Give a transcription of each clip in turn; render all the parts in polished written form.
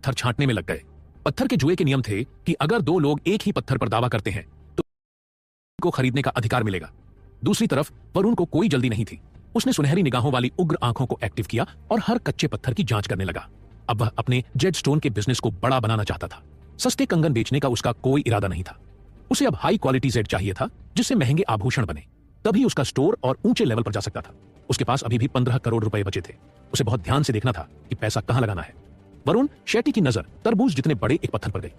पत्थर छांटने में लग गए। पत्थर के जुए के नियम थे कि अगर दो लोग एक ही पत्थर पर दावा करते हैं तो को खरीदने का अधिकार मिलेगा। दूसरी तरफ वरुण को कोई जल्दी नहीं थी। उसने सुनहरी निगाहों वाली उग्र आंखों को एक्टिव किया और हर कच्चे पत्थर की जांच करने लगा। अब वह अपने जेड स्टोन के बिजनेस को बड़ा बनाना चाहता था। सस्ते कंगन बेचने का उसका कोई इरादा नहीं था। उसे अब हाई क्वालिटी जेड चाहिए था जिससे महंगे आभूषण बने, तभी उसका स्टोर और ऊंचे लेवल पर जा सकता था। उसके पास अभी भी 15 करोड़ रुपए बचे थे। उसे बहुत ध्यान से देखना था कि पैसा कहां लगाना है। वरुण शेट्टी की नजर तरबूज जितने बड़े एक पत्थर पर गई।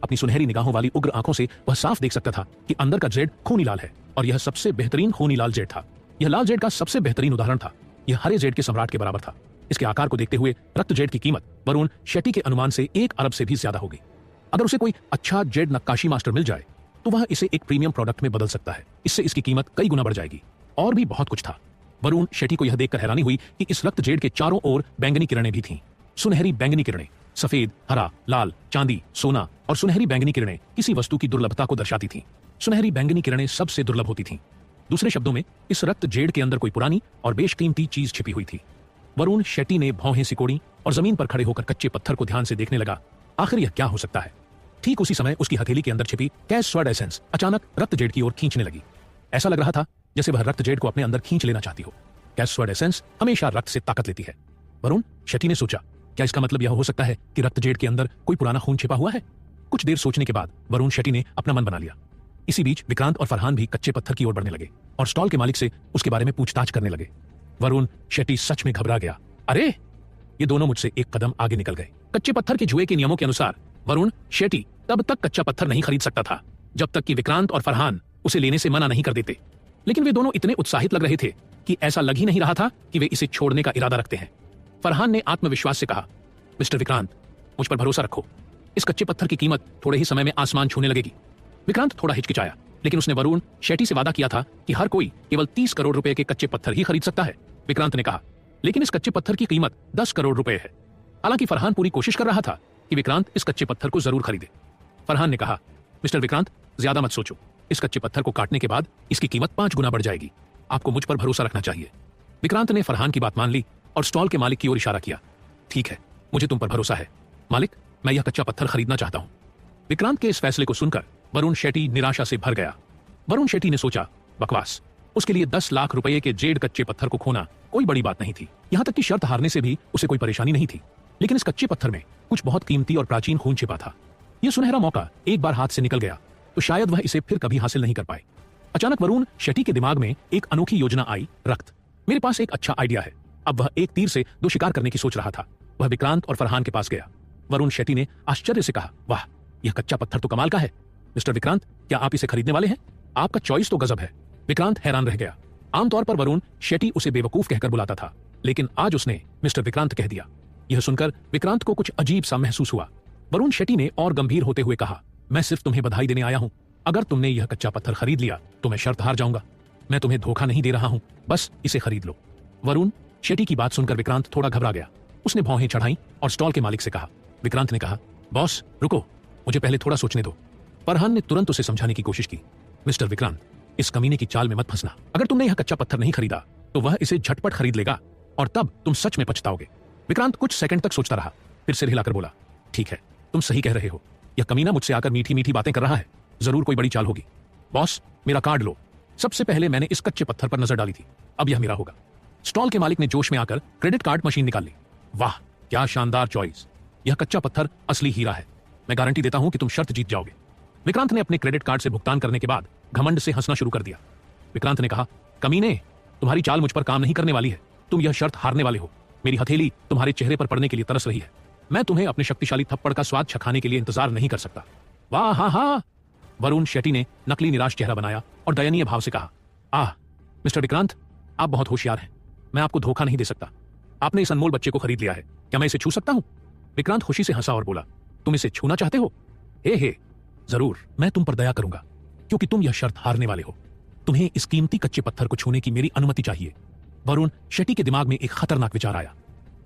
अपनी सुनहरी निगाहों वाली उग्र आंखों से वह साफ देख सकता था कि अंदर का जेड खूनी लाल है और यह सबसे बेहतरीन खूनी लाल जेड था। यह लाल जेड का सबसे बेहतरीन उदाहरण था। यह हरे जेड के सम्राट के बराबर था। इसके आकार को देखते हुए रक्त जेड की कीमत वरुण शेट्टी के अनुमान से 1 अरब से भी ज्यादा होगी। अगर उसे कोई अच्छा जेड नक्काशी मास्टर मिल जाए तो वह इसे एक प्रीमियम प्रोडक्ट में बदल सकता है। इससे इसकी कीमत कई गुना बढ़ जाएगी। और भी बहुत कुछ था। वरुण शेट्टी को यह देखकर हैरानी हुई कि इस रक्त जेड के चारों ओर बैंगनी किरणें भी थीं। सुनहरी बैंगनी किरणें, सफेद, हरा, लाल, चांदी, सोना और सुनहरी बैंगनी किरणें किसी वस्तु की दुर्लभता को दर्शाती थीं। सुनहरी बैंगनी किरणें सबसे दुर्लभ होती थीं। दूसरे शब्दों में इस रक्त जेड के अंदर कोई पुरानी और बेशकीमती चीज छिपी हुई थी। वरुण शेट्टी ने भौहें सिकोड़ी और जमीन पर खड़े होकर कच्चे पत्थर को ध्यान से देखने लगा। आखिर यह क्या हो सकता है? ठीक उसी समय उसकी हथेली के अंदर छिपी कैश स्वॉर्ड एसेंस अचानक रक्त जेड की ओर खींचने लगी। ऐसा लग रहा था जैसे वह रक्त जेड को अपने अंदर खींच लेना चाहती हो। कैश स्वॉर्ड एसेंस हमेशा रक्त से ताकत लेती है। वरुण शेट्टी ने सोचा, क्या इसका मतलब यह हो सकता है कि रक्त जेड के अंदर कोई पुराना खून छिपा हुआ है? कुछ देर सोचने के बाद वरुण शेट्टी ने अपना मन बना लिया। इसी बीच विक्रांत और फरहान भी कच्चे पत्थर की ओर बढ़ने लगे और स्टॉल के मालिक से उसके बारे में पूछताछ करने लगे। वरुण शेट्टी सच में घबरा गया। अरे, ये दोनों मुझसे एक कदम आगे निकल गए। कच्चे पत्थर के जुए के नियमों के अनुसार वरुण शेट्टी तब तक कच्चा पत्थर नहीं खरीद सकता था जब तक कि विक्रांत और फरहान उसे लेने से मना नहीं कर देते। लेकिन वे दोनों इतने उत्साहित लग रहे थे कि ऐसा लग ही नहीं रहा था कि वे इसे छोड़ने का इरादा रखते हैं। फरहान ने आत्मविश्वास से कहा, मिस्टर विक्रांत, मुझ पर भरोसा रखो। इस कच्चे पत्थर की कीमत थोड़े ही समय में आसमान छूने लगेगी। विक्रांत थोड़ा हिचकिचाया, लेकिन उसने वरुण शेट्टी से वादा किया था कि हर कोई केवल 30 करोड़ रुपए के कच्चे पत्थर ही खरीद सकता है। विक्रांत ने कहा, लेकिन इस कच्चे पत्थर की कीमत 10 करोड़ रुपए है। हालांकि फरहान पूरी कोशिश कर रहा था कि विक्रांत इस कच्चे पत्थर को जरूर खरीदे। फरहान ने कहा, मिस्टर विक्रांत, ज्यादा मत सोचो। इस कच्चे पत्थर को काटने के बाद इसकी कीमत 5 गुना बढ़ जाएगी। आपको मुझ पर भरोसा रखना चाहिए। विक्रांत ने फरहान की बात मान ली और स्टॉल के मालिक की ओर इशारा किया। ठीक है, मुझे तुम पर भरोसा है। मालिक, मैं यह कच्चा पत्थर खरीदना चाहता हूं। विक्रांत के इस फैसले को सुनकर वरुण शेट्टी निराशा से भर गया। वरुण शेट्टी ने सोचा, बकवास। उसके लिए 10 लाख रुपए के जेड कच्चे पत्थर को खोना कोई बड़ी बात नहीं थी। यहां तक कि शर्त हारने से भी उसे कोई परेशानी नहीं थी। लेकिन इस कच्चे पत्थर में कुछ बहुत कीमती और प्राचीन खून छिपा था। यह सुनहरा मौका एक बार हाथ से निकल गया तो शायद वह इसे फिर कभी हासिल नहीं कर पाए। अचानक वरुण शेट्टी के दिमाग में एक अनोखी योजना आई। रक्त, मेरे पास एक अच्छा आइडिया है। अब वह एक तीर से 2 शिकार करने की सोच रहा था। वह विक्रांत और फरहान के पास गया। वरुण शेट्टी ने आश्चर्य से कहा, वाह, यह कच्चा पत्थर तो कमाल का है। मिस्टर विक्रांत, क्या आप इसे खरीदने वाले हैं? आपका चॉइस तो गजब है। विक्रांत हैरान रह गया। आमतौर पर वरुण शेट्टी उसे बेवकूफ कहकर बुलाता था, लेकिन आज उसने मिस्टर विक्रांत कह दिया। यह सुनकर विक्रांत को कुछ अजीब सा महसूस हुआ। वरुण शेट्टी ने और गंभीर होते हुए कहा, मैं सिर्फ तुम्हें बधाई देने आया हूं। अगर तुमने यह कच्चा पत्थर खरीद लिया तो मैं शर्त हार जाऊंगा। मैं तुम्हें धोखा नहीं दे रहा हूं, बस इसे खरीद लो। वरुण शेट्टी की बात सुनकर विक्रांत थोड़ा घबरा गया। उसने भौहें चढ़ाई और स्टॉल के मालिक से कहा। विक्रांत ने कहा, बॉस रुको, मुझे पहले थोड़ा सोचने दो। फरहान ने तुरंत उसे समझाने की कोशिश की। मिस्टर विक्रांत, इस कमीने की चाल में मत फंसना। अगर तुमने यह कच्चा पत्थर नहीं खरीदा तो वह इसे झटपट खरीद लेगा और तब तुम सच में पछताओगे। विक्रांत कुछ सेकंड तक सोचता रहा, फिर सिर हिलाकर बोला, ठीक है, तुम सही कह रहे हो। यह कमीना मुझसे आकर मीठी मीठी बातें कर रहा है। जरूर कोई बड़ी चाल होगी। बॉस, मेरा कार्ड लो। सबसे पहले मैंने इस कच्चे पत्थर पर नजर डाली थी, अब यह मेरा होगा। स्टॉल के मालिक ने जोश में आकर क्रेडिट कार्ड मशीन निकाल ली। वाह, क्या शानदार चॉइस। यह कच्चा पत्थर असली हीरा है। मैं गारंटी देता हूं कि तुम शर्त जीत जाओगे। विक्रांत ने अपने क्रेडिट कार्ड से भुगतान करने के बाद घमंड से हंसना शुरू कर दिया। विक्रांत ने कहा, कमीने, तुम्हारी चाल मुझ पर काम नहीं करने वाली है। तुम यह शर्त हारने वाले हो। मेरी हथेली तुम्हारे चेहरे पर पड़ने के लिए तरस रही है। मैं तुम्हें अपने शक्तिशाली थप्पड़ का स्वाद चखाने के लिए इंतजार नहीं कर सकता। वाह, हाँ हाँ। वरुण शेट्टी ने नकली निराश चेहरा बनाया और दयनीय भाव से कहा, आह मिस्टर विक्रांत, आप बहुत होशियार हैं। मैं आपको धोखा नहीं दे सकता। आपने इस अनमोल बच्चे को खरीद लिया है। क्या मैं इसे छू सकता हूं? विक्रांत खुशी से हंसा और बोला, तुम इसे छूना चाहते हो? हे, जरूर, मैं तुम पर दया करूंगा, क्योंकि तुम यह शर्त हारने वाले हो। तुम्हें इस कीमती कच्चे पत्थर को छूने की मेरी अनुमति चाहिए। वरुण शेट्टी के दिमाग में एक खतरनाक विचार आया।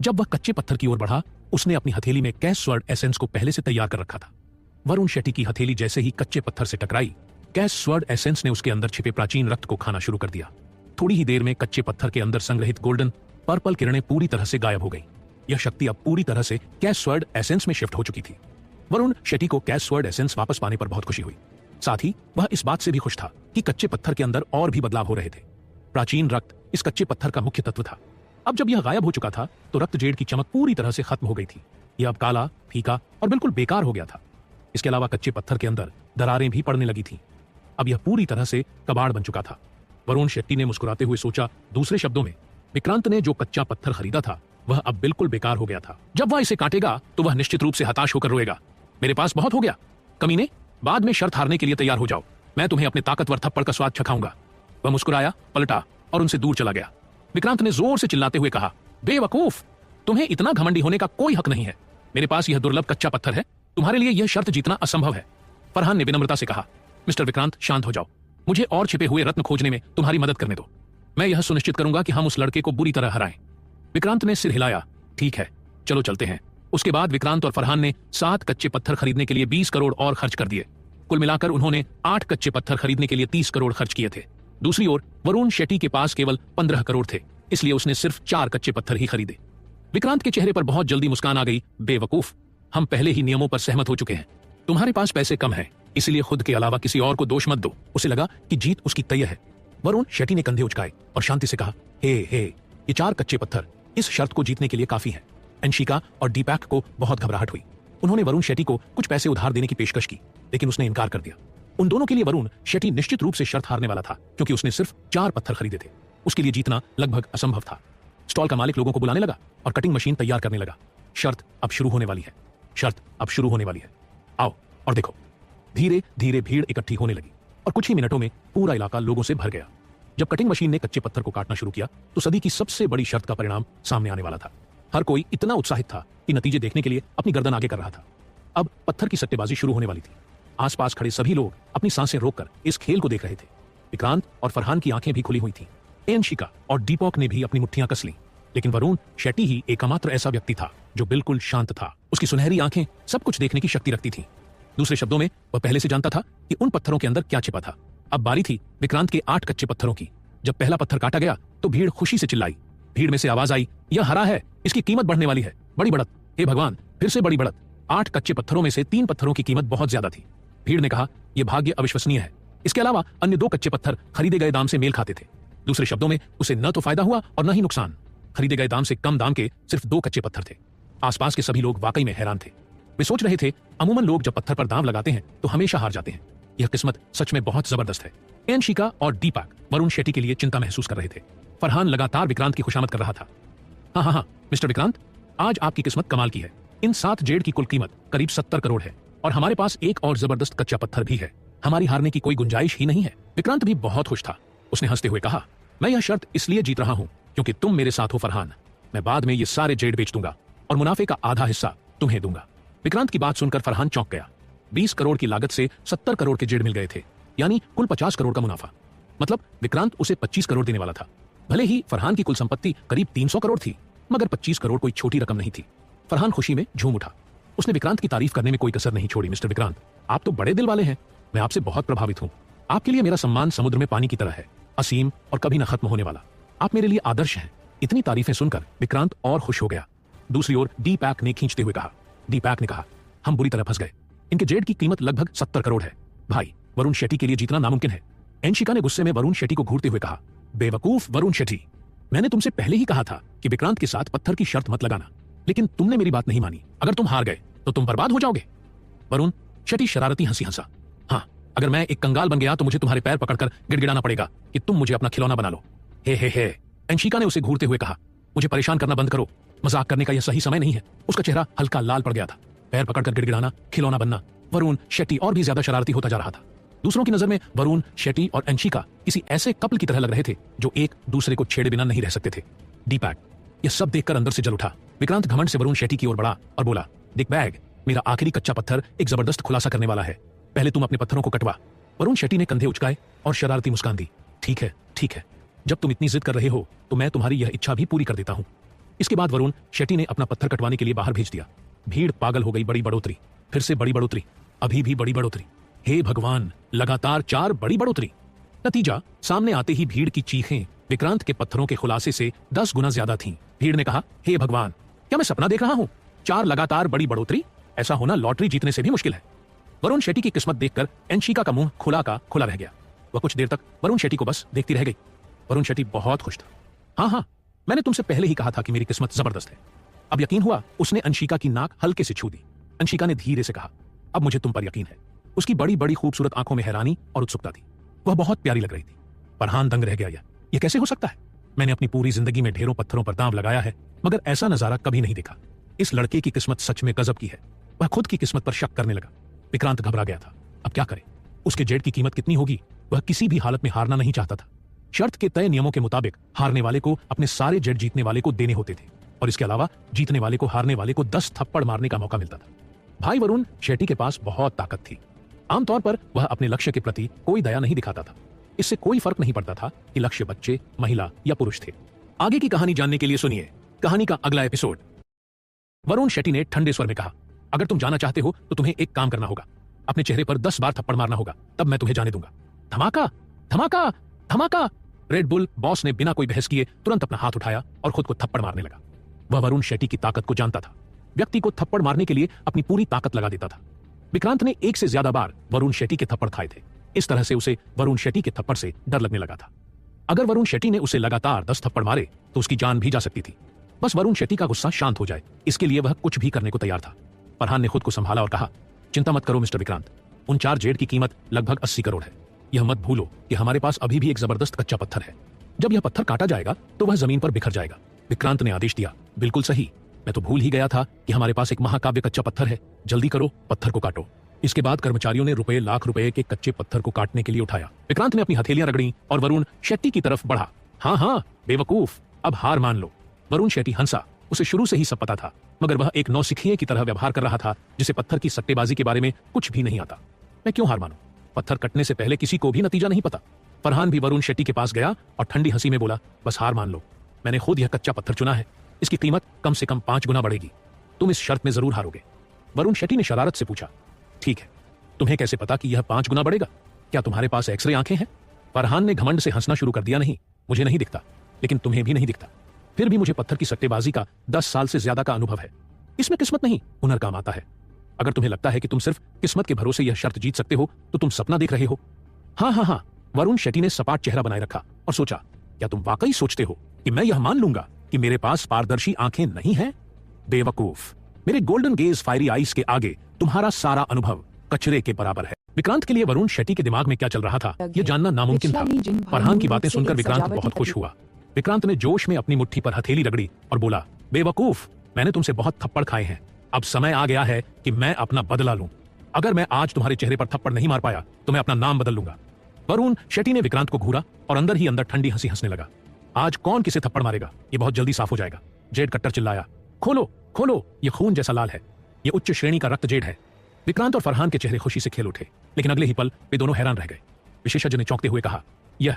जब वह कच्चे पत्थर की ओर बढ़ा, उसने अपनी हथेली में कैश स्वॉर्ड एसेंस को पहले से तैयार कर रखा था। वरुण शेट्टी की हथेली जैसे ही कच्चे पत्थर से टकराई, कैश स्वॉर्ड एसेंस ने उसके अंदर छिपे प्राचीन रक्त को खाना शुरू कर दिया। थोड़ी ही देर में कच्चे पत्थर के अंदर संग्रहित गोल्डन पर्पल किरणें पूरी तरह से गायब हो गई। यह शक्ति अब पूरी तरह से कैश स्वर्ड एसेंस में शिफ्ट हो चुकी थी। वरुण शेट्टी को कैश स्वर्ड एसेंस वापस पाने पर बहुत खुशी हुई। साथ ही वह इस बात से भी खुश था कि कच्चे पत्थर के अंदर और भी बदलाव हो रहे थे। प्राचीन रक्त इस कच्चे पत्थर का मुख्य तत्व था। अब जब यह गायब हो चुका था तो रक्त जेड की चमक पूरी तरह से खत्म हो गई थी। यह अब काला, फीका और बिल्कुल बेकार हो गया था। इसके अलावा कच्चे पत्थर के अंदर दरारें भी पड़ने लगी थीं। अब यह पूरी तरह से कबाड़ बन चुका था। वरुण शेट्टी ने मुस्कुराते हुए सोचा, दूसरे शब्दों में विक्रांत ने जो कच्चा पत्थर खरीदा था वह अब बिल्कुल बेकार हो गया था। जब वह इसे काटेगा तो वह निश्चित रूप से हताश होकर रोएगा। मेरे पास बहुत हो गया, कमीने, बाद में शर्त हारने के लिए तैयार हो जाओ, मैं तुम्हें अपने ताकतवर थप्पड़ का स्वाद चखाऊंगा। वह मुस्कुराया, पलटा और उनसे दूर चला गया। विक्रांत ने जोर से चिल्लाते हुए कहा, बेवकूफ, तुम्हें इतना घमंडी होने का कोई हक नहीं है। मेरे पास यह दुर्लभ कच्चा पत्थर है, तुम्हारे लिए यह शर्त जीतना असंभव है। फरहान ने विनम्रता से कहा, मिस्टर विक्रांत, शांत हो जाओ, मुझे और छिपे हुए रत्न खोजने में तुम्हारी मदद करने दो। मैं यह सुनिश्चित करूंगा कि हम उस लड़के को बुरी तरह हराएं। विक्रांत ने सिर हिलाया, ठीक है, चलो चलते हैं। उसके बाद विक्रांत और फरहान ने 7 कच्चे पत्थर खरीदने के लिए 20 करोड़ और खर्च कर दिए। कुल मिलाकर उन्होंने 8 कच्चे पत्थर खरीदने के लिए 30 करोड़ खर्च किए थे। दूसरी ओर वरुण शेट्टी के पास केवल 15 करोड़ थे, इसलिए उसने सिर्फ 4 कच्चे पत्थर ही खरीदे। विक्रांत के चेहरे पर बहुत जल्दी मुस्कान आ गई। बेवकूफ, हम पहले ही नियमों पर सहमत हो चुके हैं। तुम्हारे पास पैसे कम हैं, इसलिए खुद के अलावा किसी और को दोष मत दो। उसे लगा कि जीत उसकी तय है। वरुण शेट्टी ने कंधे उचकाए और शांति से कहा, हे ये 4 कच्चे पत्थर इस शर्त को जीतने के लिए काफी हैं। अंशिका और दीपक को बहुत घबराहट हुई। उन्होंने वरुण शेट्टी को कुछ पैसे उधार देने की पेशकश की, लेकिन उसने इनकार कर दिया। उन दोनों के लिए वरुण शेट्टी निश्चित रूप से शर्त हारने वाला था, क्योंकि उसने सिर्फ 4 पत्थर खरीदे थे। उसके लिए जीतना लगभग असंभव था। स्टॉल का मालिक लोगों को बुलाने लगा और कटिंग मशीन तैयार करने लगा। शर्त अब शुरू होने वाली है, शर्त अब शुरू होने वाली है। आओ और देखो। धीरे धीरे भीड़ इकट्ठी होने लगी और कुछ ही मिनटों में पूरा इलाका लोगों से भर गया। जब कटिंग मशीन ने कच्चे पत्थर को काटना शुरू किया तो सदी की सबसे बड़ी शर्त का परिणाम सामने आने वाला था। हर कोई इतना उत्साहित था कि नतीजे देखने के लिए अपनी गर्दन आगे कर रहा था। अब पत्थर की सट्टेबाजी शुरू होने वाली थी। आसपास खड़े सभी लोग अपनी सांसें रोककर इस खेल को देख रहे थे। विक्रांत और फरहान की आंखें भी खुली हुई थीं। अंशिका और दीपक ने भी अपनी मुट्ठियां कस लीं। लेकिन वरुण शेट्टी ही एकमात्र ऐसा व्यक्ति था जो बिल्कुल शांत था। उसकी सुनहरी आंखें सब कुछ देखने की शक्ति रखती थीं। दूसरे शब्दों में वह पहले से जानता था कि उन पत्थरों के अंदर क्या छिपा था। अब बारी थी विक्रांत के 8 कच्चे पत्थरों की। जब पहला पत्थर काटा गया तो भीड़ खुशी से चिल्लाई। भीड़ में से आवाज आई, यह हरा है, इसकी कीमत बढ़ने वाली है। बड़ी बढ़त, हे भगवान, फिर से बड़ी बढ़त। 8 कच्चे पत्थरों में से 3 पत्थरों की कीमत बहुत ज्यादा थी। भीड़ ने कहा, यह भाग्य अविश्वसनीय है। इसके अलावा अन्य 2 कच्चे पत्थर खरीदे गए दाम से मेल खाते थे। दूसरे शब्दों में उसे न तो फायदा हुआ और न ही नुकसान। खरीदे गए दाम से कम दाम के सिर्फ 2 कच्चे पत्थर थे। आसपास के सभी लोग वाकई में हैरान थे। वे सोच रहे थे, अमूमन लोग जब पत्थर पर दाम लगाते हैं तो हमेशा हार जाते हैं। यह किस्मत सच में बहुत जबरदस्त है। अंशिका और दीपक वरुण शेट्टी के लिए चिंता महसूस कर रहे थे। फरहान लगातार विक्रांत की खुशामद कर रहा था। हाँ, मिस्टर विक्रांत, आज आपकी किस्मत कमाल की है। इन 7 जेड की कुल कीमत करीब 70 करोड़ है और हमारे पास एक और जबरदस्त कच्चा पत्थर भी है। हमारी हारने की कोई गुंजाइश ही नहीं है। विक्रांत भी बहुत खुश था। उसने हंसते हुए कहा, मैं यह शर्त इसलिए जीत रहा हूं क्योंकि तुम मेरे साथ हो फरहान। मैं बाद में ये सारे जेड बेच दूंगा और मुनाफे का आधा हिस्सा तुम्हें दूंगा। विक्रांत की बात सुनकर फरहान चौंक गया। 20 करोड़ की लागत से 70 करोड़ के जेड मिल गए थे, यानी कुल 50 करोड़ का मुनाफा। मतलब विक्रांत उसे 25 करोड़ देने वाला था। भले ही फरहान की कुल संपत्ति करीब 300 करोड़ थी, मगर 25 करोड़ कोई छोटी रकम नहीं थी। फरहान खुशी में झूम उठा। उसने विक्रांत की तारीफ करने में कोई कसर नहीं छोड़ी। मिस्टर विक्रांत, आप तो बड़े दिल वाले हैं। मैं आपसे बहुत प्रभावित हूं। आपके लिए मेरा सम्मान समुद्र में पानी की तरह है, असीम और कभी न खत्म होने वाला। आप मेरे लिए आदर्श हैं। इतनी तारीफें सुनकर विक्रांत और खुश हो गया। दूसरी ओर दीपक ने खींचते हुए कहा, दीपक ने कहा, हम बुरी तरह फंस गए। इनके जेड की कीमत लगभग 70 करोड़ है। भाई, वरुण शेट्टी के लिए जीतना नामुमकिन है। अंशिका ने गुस्से में वरुण शेट्टी को घूरते हुए कहा, बेवकूफ वरुण शेट्टी, मैंने तुमसे पहले ही कहा था कि विक्रांत के साथ पत्थर की शर्त मत लगाना, लेकिन तुमने मेरी बात नहीं मानी। अगर तुम हार गए तो तुम बर्बाद हो जाओगे। वरुण शेट्टी शरारती हंसी हंसा। हाँ, अगर मैं एक कंगाल बन गया तो मुझे तुम्हारे पैर पकड़कर गिड़गिड़ाना पड़ेगा कि तुम मुझे अपना खिलौना बना लो। हे। अंशिका ने उसे घूरते हुए कहा, मुझे परेशान करना बंद करो। मजाक करने का यह सही समय नहीं है। उसका चेहरा हल्का लाल पड़ गया था। पैर पकड़कर गिड़गिड़ाना, खिलौना बनना। वरुण शेट्टी और भी ज्यादा शरारती होता जा रहा था। दूसरों की नजर में वरुण शेट्टी और अंशिका किसी ऐसे कपल की तरह लग रहे थे जो एक दूसरे को छेड़े बिना नहीं रह सकते थे। दीपक यह सब देखकर अंदर से जल उठा। विक्रांत घमंड से वरुण शेट्टी की ओर बढ़ा और बोला, दीपक, मेरा आखिरी कच्चा पत्थर एक जबरदस्त खुलासा करने वाला है। पहले तुम अपने पत्थरों को कटवा। वरुण शेट्टी ने कंधे उचकाए और शरारती मुस्कान दी। ठीक है, जब तुम इतनी जिद कर रहे हो तो मैं तुम्हारी यह इच्छा भी पूरी कर देता हूं। इसके बाद वरुण शेट्टी ने अपना पत्थर कटवाने के लिए बाहर भेज दिया। भीड़ पागल हो गई। बड़ी बढ़ोतरी, फिर से बड़ी बढ़ोतरी, अभी भी बड़ी बढ़ोतरी। हे भगवान, लगातार 4 बड़ी बढ़ोतरी। नतीजा सामने आते ही भीड़ की चीखें विक्रांत के पत्थरों के खुलासे से 10 गुना ज्यादा थीं। भीड़ ने कहा, हे भगवान, क्या मैं सपना देख रहा हूं? 4 लगातार बड़ी बढ़ोतरी, ऐसा होना लॉटरी जीतने से भी मुश्किल है। वरुण शेट्टी की किस्मत देखकर अंशिका का मुंह खुला का खुला रह गया। वह कुछ देर तक वरुण शेट्टी को बस देखती रह गई। वरुण शेट्टी बहुत खुश था। हाँ, मैंने तुमसे पहले ही कहा था कि मेरी किस्मत जबरदस्त है। अब यकीन हुआ? उसने अंशिका की नाक हल्के से छू दी। अंशिका ने धीरे से कहा, अब मुझे तुम पर यकीन है। उसकी बड़ी बड़ी खूबसूरत आंखों में हैरानी और उत्सुकता थी। वह बहुत प्यारी लग रही थी। फरहान दंग रह गया। यह कैसे हो सकता है? मैंने अपनी पूरी जिंदगी में ढेरों पत्थरों पर दांव लगाया है, मगर ऐसा नजारा कभी नहीं देखा। इस लड़के की किस्मत सच में गजब की है। वह खुद की किस्मत पर शक करने लगा। विक्रांत घबरा गया था। अब क्या करे? उसके जेड की कीमत कितनी होगी? वह किसी भी हालत में हारना नहीं चाहता था। शर्त के तय नियमों के मुताबिक हारने वाले को अपने सारे जेड जीतने वाले को देने होते थे, और इसके अलावा जीतने वाले को हारने वाले को 10 थप्पड़ मारने का मौका मिलता था। भाई वरुण शेट्टी के पास बहुत ताकत थी। आमतौर पर वह अपने लक्ष्य के प्रति कोई दया नहीं दिखाता था। इससे कोई फर्क नहीं पड़ता था कि लक्ष्य बच्चे, महिला या पुरुष थे। आगे की कहानी जानने के लिए सुनिए कहानी का अगला एपिसोड। वरुण शेट्टी ने ठंडे स्वर में कहा, अगर तुम जाना चाहते हो तो तुम्हें एक काम करना होगा। अपने चेहरे पर 10 बार थप्पड़ मारना होगा, तब मैं तुम्हें जाने दूंगा। धमाका धमाका धमाका। रेड बुल बॉस ने बिना कोई बहस किए तुरंत अपना हाथ उठाया और खुद को थप्पड़ मारने लगा। वह वरुण शेट्टी की ताकत को जानता था। व्यक्ति को थप्पड़ मारने के लिए अपनी पूरी ताकत लगा देता था। विक्रांत ने 1 से ज्यादा बार वरुण शेट्टी के थप्पड़ खाए थे। इस तरह से उसे वरुण शेट्टी के थप्पड़ से डर लगने लगा था। अगर वरुण शेट्टी ने उसे लगातार 10 थप्पड़ मारे तो उसकी जान भी जा सकती थी। बस वरुण शेट्टी का गुस्सा शांत हो जाए, इसके लिए वह कुछ भी करने को तैयार था। फरहान ने खुद को संभाला और कहा, चिंता मत करो मिस्टर विक्रांत, उन 4 जेड की कीमत लगभग 80 करोड़ है। यह मत भूलो कि हमारे पास अभी भी एक जबरदस्त कच्चा पत्थर है। जब यह पत्थर काटा जाएगा तो वह जमीन पर बिखर जाएगा। विक्रांत ने आदेश दिया, बिल्कुल सही, मैं तो भूल ही गया था कि हमारे पास एक महाकाव्य कच्चा पत्थर है। जल्दी करो, पत्थर को काटो। इसके बाद कर्मचारियों ने रुपए लाख रुपए के कच्चे पत्थर को काटने के लिए उठाया। विक्रांत ने अपनी हथेलियां रगड़ी और वरुण शेट्टी की तरफ बढ़ा। हाँ, बेवकूफ, अब हार मान लो। वरुण शेट्टी हंसा। उसे शुरू से ही सब पता था, मगर वह एक नौसिखिए की तरह व्यवहार कर रहा था, जिसे पत्थर की सट्टेबाजी के बारे में कुछ भी नहीं आता। मैं क्यों हार मानूं? पत्थर कटने से पहले किसी को भी नतीजा नहीं पता। फरहान भी वरुण शेट्टी के पास गया और ठंडी हंसी में बोला, बस हार मान लो, मैंने खुद यह कच्चा पत्थर चुना है। इसकी कीमत कम से कम 5 गुना बढ़ेगी। तुम इस शर्त में जरूर हारोगे। वरुण शेट्टी ने शरारत से पूछा, ठीक है, तुम्हें कैसे पता कि यह 5 गुना बढ़ेगा? क्या तुम्हारे पास एक्सरे आंखें हैं? फरहान ने घमंड से हंसना शुरू कर दिया। नहीं, मुझे नहीं दिखता, लेकिन तुम्हें भी नहीं दिखता। फिर भी मुझे पत्थर की सट्टेबाजी का 10 साल से ज्यादा का अनुभव है। इसमें किस्मत नहीं, हुनर काम आता है। अगर तुम्हें लगता है कि तुम सिर्फ किस्मत के भरोसे यह शर्त जीत सकते हो तो तुम सपना देख रहे हो। हाँ, वरुण शेट्टी ने सपाट चेहरा बनाए रखा और सोचा, क्या तुम वाकई सोचते हो कि मैं यह मान लूंगा कि मेरे पास पारदर्शी आंखें नहीं हैं? बेवकूफ, मेरे गोल्डन गेज फायरी आईज के आगे तुम्हारा सारा अनुभव कचरे के बराबर है। विक्रांत के लिए वरुण शेट्टी के दिमाग में क्या चल रहा था यह जानना नामुमकिन था। फरहान की बातें सुनकर विक्रांत बहुत खुश हुआ। विक्रांत ने जोश में अपनी मुट्ठी पर हथेली रगड़ी और बोला, बेवकूफ, मैंने तुमसे बहुत थप्पड़ खाए हैं। अब समय आ गया है कि मैं अपना बदला लूं। अगर मैं आज तुम्हारे चेहरे पर थप्पड़ नहीं मार पाया तो मैं अपना नाम बदल लूंगा। वरुण शेट्टी ने विक्रांत को घूरा और अंदर ही अंदर ठंडी हंसी हंसने लगा। आज कौन किसे थप्पड़ मारेगा ये बहुत जल्दी साफ हो जाएगा। जेड कट्टर चिल्लाया, खोलो खोलो, ये खून जैसा लाल है, ये उच्च श्रेणी का रक्त जेड है। विक्रांत और फरहान के चेहरे खुशी से खेल उठे, लेकिन अगले ही पल वे दोनों हैरान रह गए। विशेषज्ञ ने चौंकते हुए कहा, यह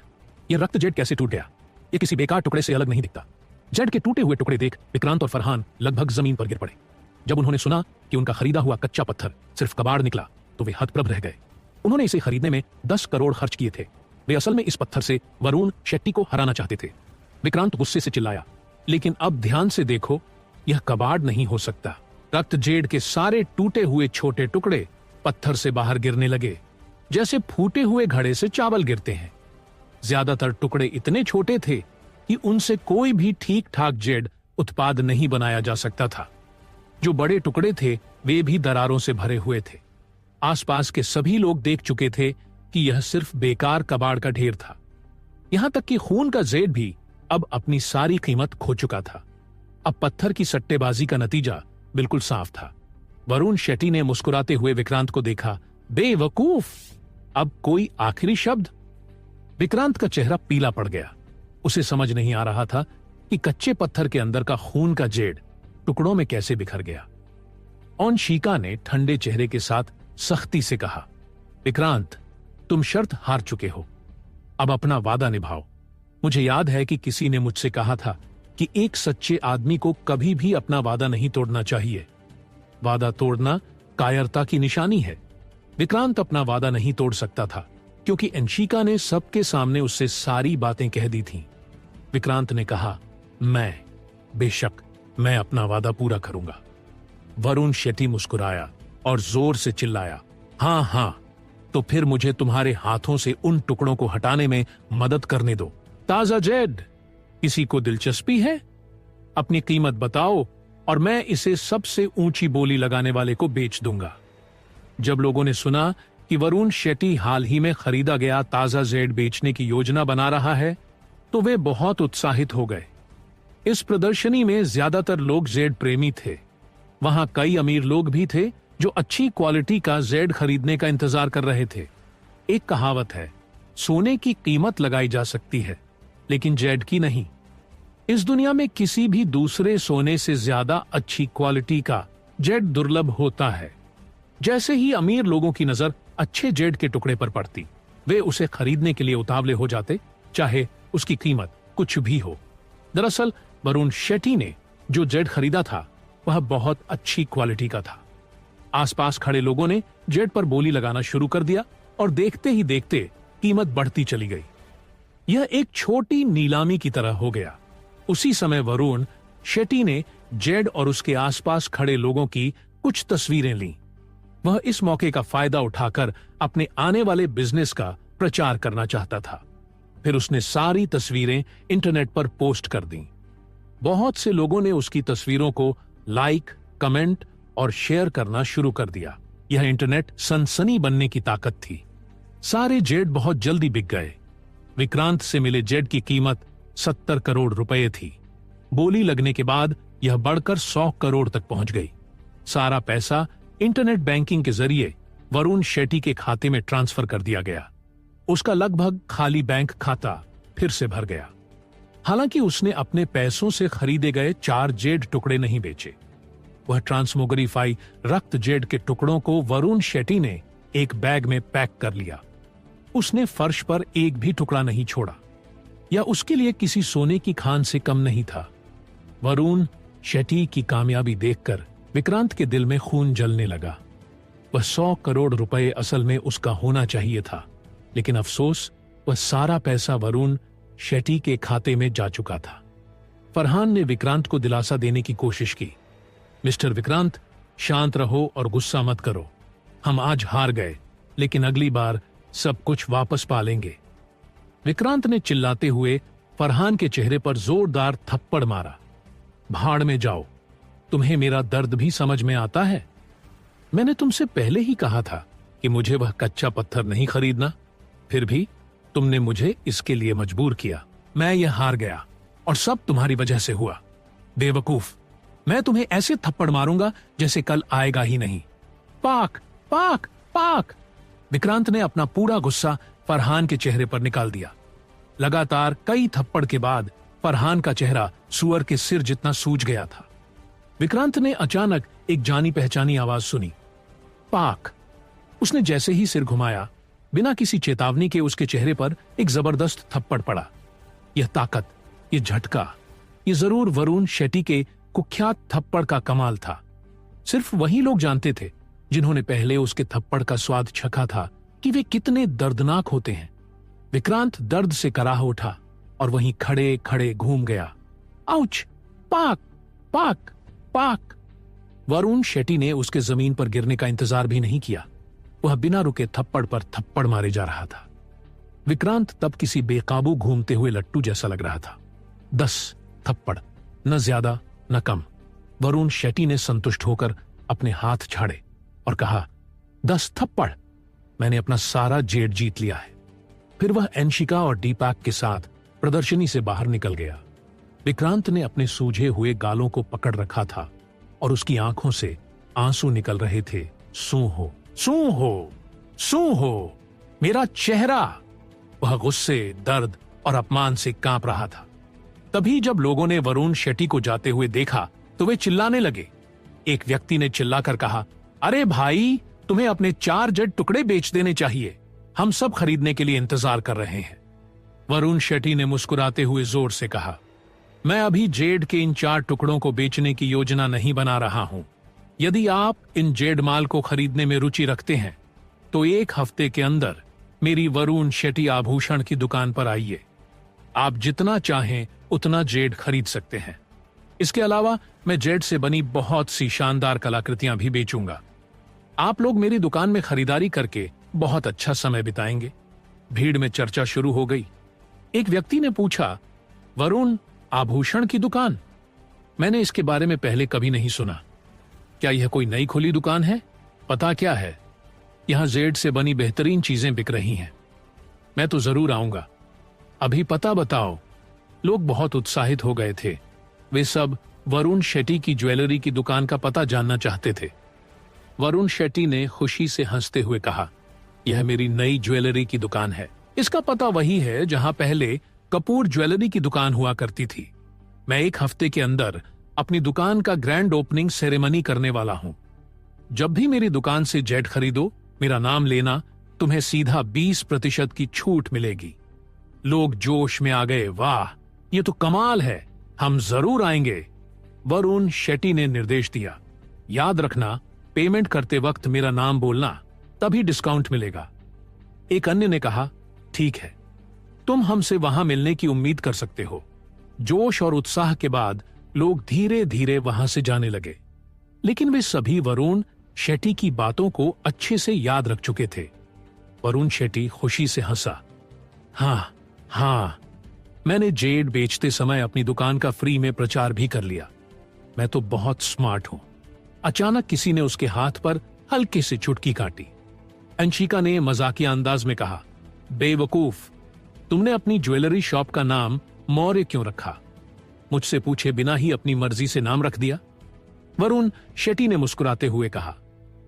रक्त जेड कैसे टूट गया? यह किसी बेकार टुकड़े से अलग नहीं दिखता। जेड के टूटे हुए टुकड़े देख विक्रांत और फरहान लगभग जमीन पर गिर पड़े। जब उन्होंने सुना कि उनका खरीदा हुआ कच्चा पत्थर सिर्फ कबाड़ निकला तो वे हतप्रभ रह गए। उन्होंने इसे खरीदने में 10 करोड़ खर्च किए थे। वे असल में इस पत्थर से वरुण शेट्टी को हराना चाहते थे। विक्रांत गुस्से से चिल्लाया, लेकिन अब ध्यान से देखो, यह कबाड़ नहीं हो सकता। रक्त जेड के सारे टूटे हुए छोटे टुकड़े पत्थर से बाहर गिरने लगे, जैसे फूटे हुए घड़े से चावल गिरते हैं। ज्यादातर टुकड़े इतने छोटे थे कि उनसे कोई भी ठीक ठाक जेड उत्पाद नहीं बनाया जा सकता था। जो बड़े टुकड़े थे वे भी दरारों से भरे हुए थे। आसपास के सभी लोग देख चुके थे कि यह सिर्फ बेकार कबाड़ का ढेर था। यहां तक कि खून का जेड भी अब अपनी सारी कीमत खो चुका था। अब पत्थर की सट्टेबाजी का नतीजा बिल्कुल साफ था। वरुण शेट्टी ने मुस्कुराते हुए विक्रांत को देखा, बेवकूफ, अब कोई आखिरी शब्द? विक्रांत का चेहरा पीला पड़ गया। उसे समझ नहीं आ रहा था कि कच्चे पत्थर के अंदर का खून का जेड टुकड़ों में कैसे बिखर गया। अंशिका ने ठंडे चेहरे के साथ सख्ती से कहा, विक्रांत, तुम शर्त हार चुके हो, अब अपना वादा निभाओ। मुझे याद है कि किसी ने मुझसे कहा था कि एक सच्चे आदमी को कभी भी अपना वादा नहीं तोड़ना चाहिए। वादा तोड़ना कायरता की निशानी है। विक्रांत अपना वादा नहीं तोड़ सकता था क्योंकि अंशिका ने सबके सामने उससे सारी बातें कह दी थीं। विक्रांत ने कहा, बेशक मैं अपना वादा पूरा करूंगा। वरुण शेट्टी मुस्कुराया और जोर से चिल्लाया, हाँ हाँ, तो फिर मुझे तुम्हारे हाथों से उन टुकड़ों को हटाने में मदद करने दो। ताजा जेड, किसी को दिलचस्पी है? अपनी कीमत बताओ और मैं इसे सबसे ऊंची बोली लगाने वाले को बेच दूंगा। जब लोगों ने सुना कि वरुण शेट्टी हाल ही में खरीदा गया ताजा जेड बेचने की योजना बना रहा है, तो वे बहुत उत्साहित हो गए। इस प्रदर्शनी में ज्यादातर लोग जेड प्रेमी थे। वहां कई अमीर लोग भी थे जो अच्छी क्वालिटी का जेड खरीदने का इंतजार कर रहे थे। एक कहावत है, सोने की कीमत लगाई जा सकती है लेकिन जेड की नहीं। इस दुनिया में किसी भी दूसरे सोने से ज्यादा अच्छी क्वालिटी का जेड दुर्लभ होता है। जैसे ही अमीर लोगों की नजर अच्छे जेड के टुकड़े पर पड़ती, वे उसे खरीदने के लिए उतावले हो जाते, चाहे उसकी कीमत कुछ भी हो। दरअसल वरुण शेट्टी ने जो जेड खरीदा था वह बहुत अच्छी क्वालिटी का था। आसपास खड़े लोगों ने जेड पर बोली लगाना शुरू कर दिया और देखते ही देखते कीमत बढ़ती चली गई। यह एक छोटी नीलामी की तरह हो गया। उसी समय वरुण शेट्टी ने जेड और उसके आसपास खड़े लोगों की कुछ तस्वीरें लीं। वह इस मौके का फायदा उठाकर अपने आने वाले बिजनेस का प्रचार करना चाहता था। फिर उसने सारी तस्वीरें इंटरनेट पर पोस्ट कर दी। बहुत से लोगों ने उसकी तस्वीरों को लाइक, कमेंट और शेयर करना शुरू कर दिया। यह इंटरनेट सनसनी बनने की ताकत थी। सारे जेड बहुत जल्दी बिक गए। विक्रांत से मिले जेड की कीमत 70 करोड़ रुपए थी। बोली लगने के बाद यह बढ़कर 100 करोड़ तक पहुंच गई। सारा पैसा इंटरनेट बैंकिंग के जरिए वरुण शेट्टी के खाते में ट्रांसफर कर दिया गया। उसका लगभग खाली बैंक खाता फिर से भर गया। हालांकि उसने अपने पैसों से खरीदे गए 4 जेड टुकड़े नहीं बेचे। वह ट्रांसमोगरीफाई रक्त जेड के टुकड़ों को वरुण शेट्टी ने एक बैग में पैक कर लिया। उसने फर्श पर एक भी टुकड़ा नहीं छोड़ा। या उसके लिए किसी सोने की खान से कम नहीं था। वरुण शेट्टी की कामयाबी देखकर विक्रांत के दिल में खून जलने लगा। वह 100 करोड़ रुपए असल में उसका होना चाहिए था, लेकिन अफसोस वह सारा पैसा वरुण शेट्टी के खाते में जा चुका था। फरहान ने विक्रांत को दिलासा देने की कोशिश की। मिस्टर विक्रांत, शांत रहो और गुस्सा मत करो। हम आज हार गए, लेकिन अगली बार सब कुछ वापस पा लेंगे। विक्रांत ने चिल्लाते हुए फरहान के चेहरे पर जोरदार थप्पड़ मारा। भाड़ में जाओ, तुम्हें मेरा दर्द भी समझ में आता है? मैंने तुमसे पहले ही कहा था कि मुझे वह कच्चा पत्थर नहीं खरीदना, फिर भी तुमने मुझे इसके लिए मजबूर किया। मैं यह हार गया और सब तुम्हारी वजह से हुआ। बेवकूफ, मैं तुम्हें ऐसे थप्पड़ मारूंगा जैसे कल आएगा ही नहीं। पाक पाक पाक। विक्रांत ने अपना पूरा गुस्सा फरहान के चेहरे पर निकाल दिया। लगातार कई थप्पड़ के बाद फरहान का चेहरा सुअर के सिर जितना सूज गया था। विक्रांत ने अचानक एक जानी पहचानी आवाज सुनी, पाक। उसने जैसे ही सिर घुमाया, बिना किसी चेतावनी के उसके चेहरे पर एक जबरदस्त थप्पड़ पड़ा। यह ताकत, यह झटका, यह जरूर वरुण शेट्टी के कुख्यात थप्पड़ का कमाल था। सिर्फ वही लोग जानते थे जिन्होंने पहले उसके थप्पड़ का स्वाद चखा था कि वे कितने दर्दनाक होते हैं। विक्रांत दर्द से कराह उठा और वहीं खड़े खड़े घूम गया। आउच! पाक पाक पाक। वरुण शेट्टी ने उसके जमीन पर गिरने का इंतजार भी नहीं किया। वह बिना रुके थप्पड़ पर थप्पड़ मारे जा रहा था। विक्रांत तब किसी बेकाबू घूमते हुए लट्टू जैसा लग रहा था। 10 थप्पड़, न ज्यादा न कम। वरुण शेट्टी ने संतुष्ट होकर अपने हाथ झाड़े और कहा, 10 थप्पड़, मैंने अपना सारा जेड जीत लिया है। फिर वह अंशिका और दीपक के साथ प्रदर्शनी से बाहर निकल गया। विक्रांत ने अपने सूजे हुए गालों को पकड़ रखा था और उसकी आंखों से आंसू निकल रहे थे। सू हो, सू हो, सू हो, मेरा चेहरा। वह गुस्से, दर्द और अपमान से कांप रहा था। तभी जब लोगों ने वरुण शेट्टी को जाते हुए देखा तो वे चिल्लाने लगे। एक व्यक्ति ने चिल्लाकर कहा, अरे भाई, तुम्हें अपने 4 जेड टुकड़े बेच देने चाहिए। हम सब खरीदने के लिए इंतजार कर रहे हैं। वरुण शेट्टी ने मुस्कुराते हुए जोर से कहा, मैं अभी जेड के इन 4 टुकड़ों को बेचने की योजना नहीं बना रहा हूं। यदि आप इन जेड माल को खरीदने में रुचि रखते हैं तो 1 हफ्ते के अंदर मेरी वरुण शेट्टी आभूषण की दुकान पर आइए। आप जितना चाहें उतना जेड खरीद सकते हैं। इसके अलावा मैं जेड से बनी बहुत सी शानदार कलाकृतियां भी बेचूंगा। आप लोग मेरी दुकान में खरीदारी करके बहुत अच्छा समय बिताएंगे। भीड़ में चर्चा शुरू हो गई। एक व्यक्ति ने पूछा, वरुण, आभूषण की दुकान? मैंने इसके बारे में पहले कभी नहीं सुना। क्या यह कोई नई खुली दुकान है? पता क्या है? यहां जेड से बनी बेहतरीन चीजें बिक रही हैं। मैं तो जरूर आऊंगा। अभी पता बताओ। लोग बहुत उत्साहित हो गए थे। वे सब वरुण शेट्टी की ज्वेलरी की दुकान का पता जानना चाहते थे। वरुण शेट्टी ने खुशी से हंसते हुए कहा, यह मेरी नई ज्वेलरी की दुकान है। इसका पता वही है जहां पहले कपूर ज्वेलरी की दुकान हुआ करती थी। मैं एक हफ्ते के अंदर अपनी दुकान का ग्रैंड ओपनिंग सेरेमनी करने वाला हूं। जब भी मेरी दुकान से जेड खरीदो, मेरा नाम लेना, तुम्हें सीधा 20% की छूट मिलेगी। लोग जोश में आ गए। वाह, ये तो कमाल है, हम जरूर आएंगे। वरुण शेट्टी ने निर्देश दिया, याद रखना, पेमेंट करते वक्त मेरा नाम बोलना, तभी डिस्काउंट मिलेगा। एक अन्य ने कहा, ठीक है, तुम हमसे वहां मिलने की उम्मीद कर सकते हो। जोश और उत्साह के बाद लोग धीरे धीरे वहां से जाने लगे, लेकिन वे सभी वरुण शेट्टी की बातों को अच्छे से याद रख चुके थे। वरुण शेट्टी खुशी से हंसा, हाँ, मैंने जेड बेचते समय अपनी दुकान का फ्री में प्रचार भी कर लिया। मैं तो बहुत स्मार्ट हूं। अचानक किसी ने उसके हाथ पर हल्के से चुटकी काटी। अंशिका ने मजाकिया अंदाज में कहा, बेवकूफ, तुमने अपनी ज्वेलरी शॉप का नाम मौर्य क्यों रखा? मुझसे पूछे बिना ही अपनी मर्जी से नाम रख दिया। वरुण शेट्टी ने मुस्कुराते हुए कहा,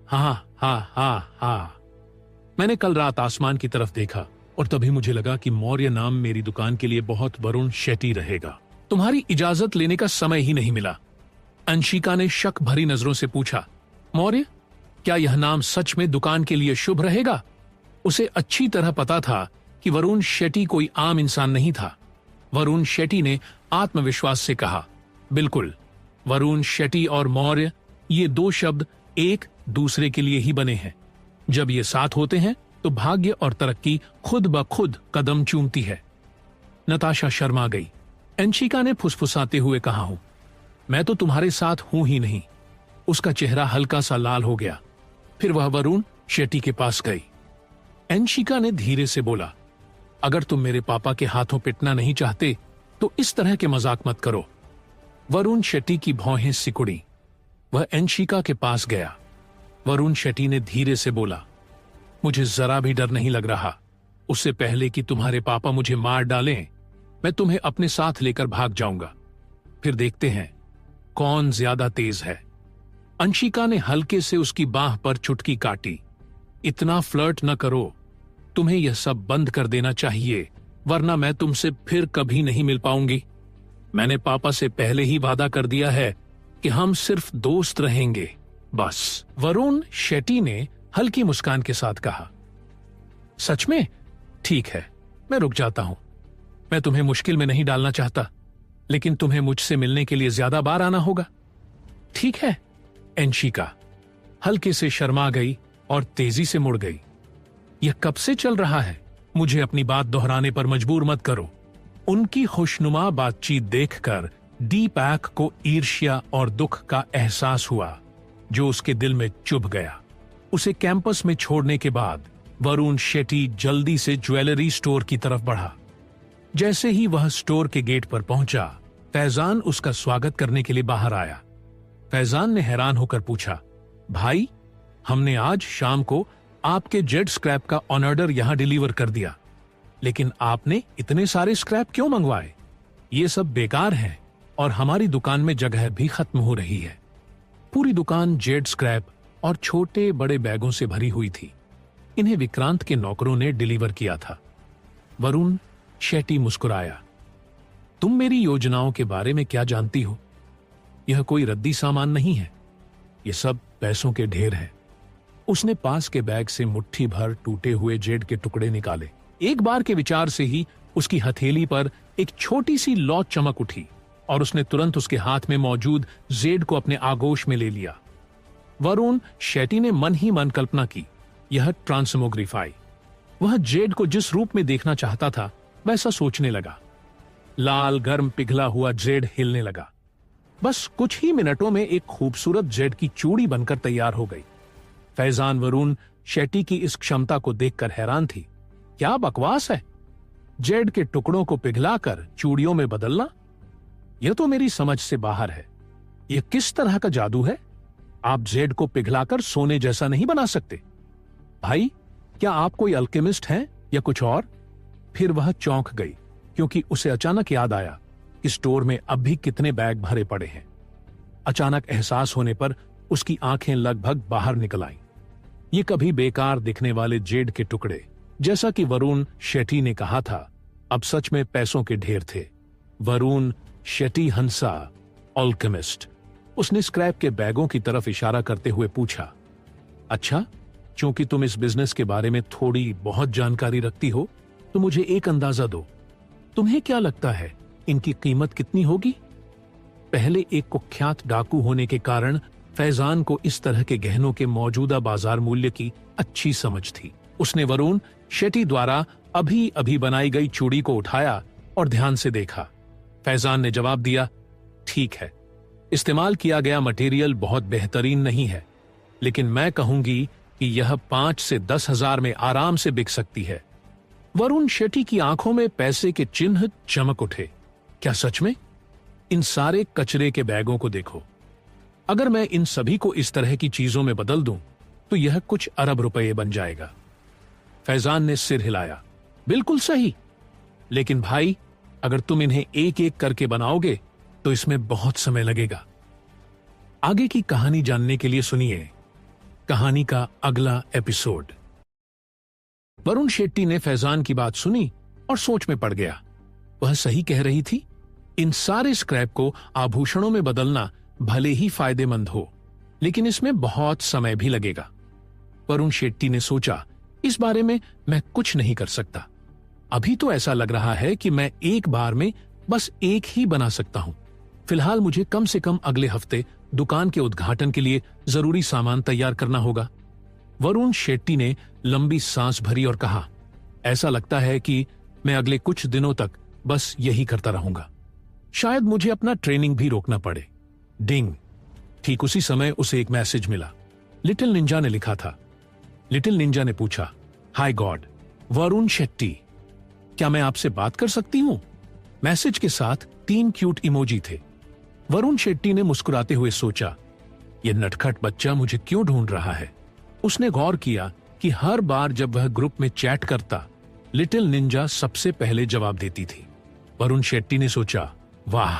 हाँ, मैंने कल रात आसमान की तरफ देखा और तभी मुझे लगा कि मौर्य नाम मेरी दुकान के लिए बहुत वरुण शेट्टी रहेगा। तुम्हारी इजाजत लेने का समय ही नहीं मिला। अंशिका ने शक भरी नजरों से पूछा, मौर्य, क्या यह नाम सच में दुकान के लिए शुभ रहेगा? उसे अच्छी तरह पता था कि वरुण शेट्टी कोई आम इंसान नहीं था। वरुण शेट्टी ने आत्मविश्वास से कहा, बिल्कुल, वरुण शेट्टी और मौर्य, ये दो शब्द एक दूसरे के लिए ही बने हैं। जब ये साथ होते हैं तो भाग्य और तरक्की खुद ब खुद कदम चूमती है। नताशा शर्मा गई। अंशिका ने फुसफुसाते हुए कहा, हूं, मैं तो तुम्हारे साथ हूं ही नहीं। उसका चेहरा हल्का सा लाल हो गया। फिर वह वरुण शेट्टी के पास गई। अंशिका ने धीरे से बोला, अगर तुम मेरे पापा के हाथों पिटना नहीं चाहते तो इस तरह के मजाक मत करो। वरुण शेट्टी की भौहें सिकुड़ी। वह अंशिका के पास गया। वरुण शेट्टी ने धीरे से बोला, मुझे जरा भी डर नहीं लग रहा। उससे पहले कि तुम्हारे पापा मुझे मार डालें, मैं तुम्हें अपने साथ लेकर भाग जाऊंगा। फिर देखते हैं कौन ज्यादा तेज है। अंशिका ने हल्के से उसकी बाह पर चुटकी काटी। इतना फ्लर्ट न करो, तुम्हें यह सब बंद कर देना चाहिए, वरना मैं तुमसे फिर कभी नहीं मिल पाऊंगी। मैंने पापा से पहले ही वादा कर दिया है कि हम सिर्फ दोस्त रहेंगे, बस। वरुण शेट्टी ने हल्की मुस्कान के साथ कहा, सच में? ठीक है, मैं रुक जाता हूं। मैं तुम्हें मुश्किल में नहीं डालना चाहता, लेकिन तुम्हें मुझसे मिलने के लिए ज्यादा बार आना होगा। ठीक है। अंशिका हल्के से शर्मा गई और तेजी से मुड़ गई। यह कब से चल रहा है? मुझे अपनी बात दोहराने पर मजबूर मत करो। उनकी खुशनुमा बातचीत देखकर दीपक को ईर्ष्या और दुख का एहसास हुआ, जो उसके दिल में चुभ गया। उसे कैंपस में छोड़ने के बाद वरुण शेट्टी जल्दी से ज्वेलरी स्टोर की तरफ बढ़ा। जैसे ही वह स्टोर के गेट पर पहुंचा, फैजान उसका स्वागत करने के लिए बाहर आया। फैजान ने हैरान होकर पूछा, भाई, हमने आज शाम को आपके जेड स्क्रैप का ऑर्डर यहां डिलीवर कर दिया, लेकिन आपने इतने सारे स्क्रैप क्यों मंगवाए? ये सब बेकार है और हमारी दुकान में जगह भी खत्म हो रही है। पूरी दुकान जेड स्क्रैप और छोटे बड़े बैगों से भरी हुई थी। इन्हें विक्रांत के नौकरों ने डिलीवर किया था। वरुण शेट्टी मुस्कुराया, तुम मेरी योजनाओं के बारे में क्या जानती हो? यह कोई रद्दी सामान नहीं है, ये सब पैसों के ढेर है। उसने पास के बैग से मुट्ठी भर टूटे हुए जेड के टुकड़े निकाले। एक बार के विचार से ही उसकी हथेली पर एक छोटी सी लौ चमक उठी और उसने तुरंत उसके हाथ में मौजूद जेड को अपने आगोश में ले लिया। वरुण शेट्टी ने मन ही मन कल्पना की, यह ट्रांसमोग्रीफाई। वह जेड को जिस रूप में देखना चाहता था वैसा सोचने लगा। लाल गर्म पिघला हुआ जेड हिलने लगा। बस कुछ ही मिनटों में एक खूबसूरत जेड की चूड़ी बनकर तैयार हो गई। फैजान वरुण शेट्टी की इस क्षमता को देखकर हैरान थी। क्या बकवास है, जेड के टुकड़ों को पिघलाकर चूड़ियों में बदलना? यह तो मेरी समझ से बाहर है। यह किस तरह का जादू है? आप जेड को पिघलाकर सोने जैसा नहीं बना सकते। भाई, क्या आप कोई अल्केमिस्ट हैं या कुछ और? फिर वह चौंक गई, क्योंकि उसे अचानक याद आया कि स्टोर में अब भी कितने बैग भरे पड़े हैं। अचानक एहसास होने पर उसकी आंखें लगभग बाहर निकल आईं। ये कभी बेकार दिखने वाले जेड के टुकड़े, जैसा कि वरुण शेट्टी ने कहा था, अब सच में पैसों के ढेर थे। वरुण शेट्टी हंसा, अल्केमिस्ट। उसने स्क्रैप के बैगों की तरफ इशारा करते हुए पूछा, अच्छा, क्योंकि तुम इस बिजनेस के बारे में थोड़ी बहुत जानकारी रखती हो तो मुझे एक अंदाजा दो। तुम्हें क्या लगता है इनकी कीमत कितनी होगी? पहले एक कुख्यात डाकू होने के कारण फैजान को इस तरह के गहनों के मौजूदा बाजार मूल्य की अच्छी समझ थी। उसने वरुण शेट्टी द्वारा अभी अभी बनाई गई चूड़ी को उठाया और ध्यान से देखा। फैजान ने जवाब दिया, ठीक है, इस्तेमाल किया गया मटेरियल बहुत बेहतरीन नहीं है, लेकिन मैं कहूंगी कि यह 5 से 10 हजार में आराम से बिक सकती है। वरुण शेट्टी की आंखों में पैसे के चिन्ह चमक उठे। क्या सच में? इन सारे कचरे के बैगों को देखो। अगर मैं इन सभी को इस तरह की चीजों में बदल दूं तो यह कुछ अरब रुपए बन जाएगा। फैजान ने सिर हिलाया, बिल्कुल सही, लेकिन भाई, अगर तुम इन्हें एक एक करके बनाओगे तो इसमें बहुत समय लगेगा। आगे की कहानी जानने के लिए सुनिए कहानी का अगला एपिसोड। वरुण शेट्टी ने फैजान की बात सुनी और सोच में पड़ गया। वह सही कह रही थी। इन सारे स्क्रैप को आभूषणों में बदलना भले ही फायदेमंद हो, लेकिन इसमें बहुत समय भी लगेगा। वरुण शेट्टी ने सोचा, इस बारे में मैं कुछ नहीं कर सकता। अभी तो ऐसा लग रहा है कि मैं एक बार में बस एक ही बना सकता हूं। फिलहाल मुझे कम से कम अगले हफ्ते दुकान के उद्घाटन के लिए जरूरी सामान तैयार करना होगा। वरुण शेट्टी ने लंबी सांस भरी और कहा, ऐसा लगता है कि मैं अगले कुछ दिनों तक बस यही करता रहूंगा। शायद मुझे अपना ट्रेनिंग भी रोकना पड़े। डिंग। ठीक उसी समय उसे एक मैसेज मिला। लिटिल निंजा ने लिखा था। लिटिल निंजा ने पूछा, हाय गॉड, वरुण शेट्टी, क्या मैं आपसे बात कर सकती हूं? मैसेज के साथ 3 क्यूट इमोजी थे। वरुण शेट्टी ने मुस्कुराते हुए सोचा, यह नटखट बच्चा मुझे क्यों ढूंढ रहा है। उसने गौर किया कि हर बार जब वह ग्रुप में चैट करता, लिटिल निंजा सबसे पहले जवाब देती थी। वरुण शेट्टी ने सोचा, वाह,